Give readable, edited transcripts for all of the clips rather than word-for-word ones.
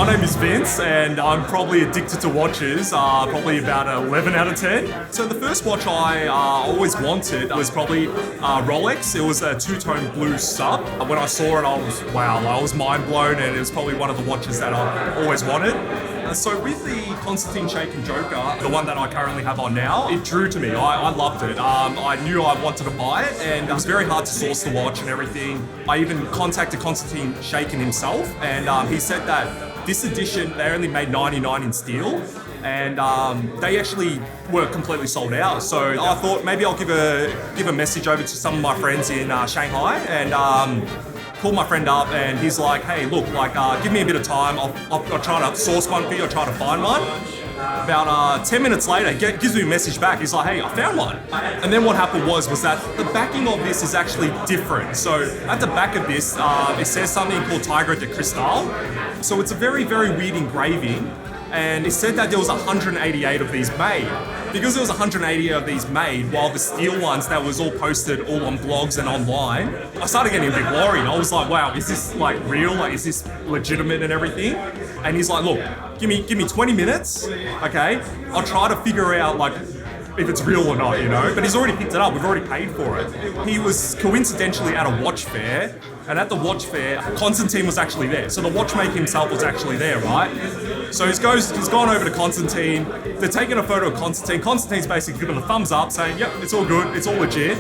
My name is Vince, and I'm probably addicted to watches, probably about 11 out of 10. So the first watch I always wanted was probably Rolex. It was a two-tone blue sub. When I saw it, I was mind blown, and it was probably one of the watches that I always wanted. So with the Konstantin Chaykin Joker, the one that I currently have on now, it drew to me. I loved it. I knew I wanted to buy it, and it was very hard to source the watch and everything. I even contacted Konstantin Chaykin himself, and he said that this edition, they only made 99 in steel, and they actually were completely sold out. So I thought maybe I'll give a message over to some of my friends in Shanghai, and called my friend up, and he's like, hey, look, give me a bit of time. I'll try to source one for you. I'll try to find one. About 10 minutes later, gives me a message back. He's like, hey, I found one. And then what happened was that the backing of this is actually different. So at the back of this, it says something called Tigre de Cristal. So it's a very, very weird engraving. And it said that there was 188 of these made. Because there was 180 of these made, while the steel ones that was all posted all on blogs and online, I started getting a bit worried. I was like, wow, is this real? Is this legitimate and everything? And he's like, look, give me 20 minutes, okay? I'll try to figure out if it's real or not, But he's already picked it up. We've already paid for it. He was coincidentally at a watch fair, and at the watch fair, Konstantin was actually there. So the watchmaker himself was actually there, right? So he's gone over to Konstantin. They're taking a photo of Konstantin. Konstantin's basically giving a thumbs up, saying, yep, it's all good, it's all legit.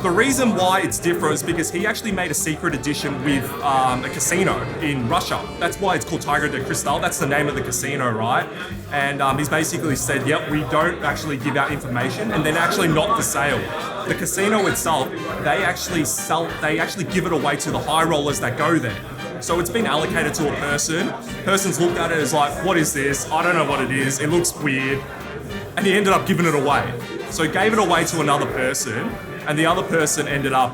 The reason why it's different is because he actually made a secret edition with a casino in Russia. That's why it's called Tigre de Cristal. That's the name of the casino, right? And he's basically said, yep, we don't actually give out information, and they're actually not for sale. The casino itself, they actually give it away to the high rollers that go there. So it's been allocated to a person. Person's looked at it as like, what is this? I don't know what it is. It looks weird. And he ended up giving it away. So he gave it away to another person, and the other person ended up,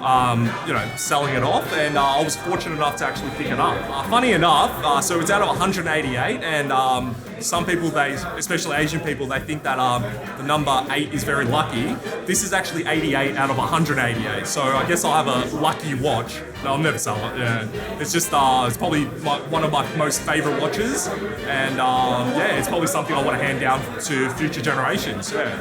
selling it off, and I was fortunate enough to actually pick it up. Funny enough, so it's out of 188, and some people, especially Asian people, they think that the number 8 is very lucky. This is actually 88 out of 188, so I guess I'll have a lucky watch. No, I'll never sell it, yeah. It's just, it's probably one of my most favorite watches, and it's probably something I want to hand down to future generations, yeah.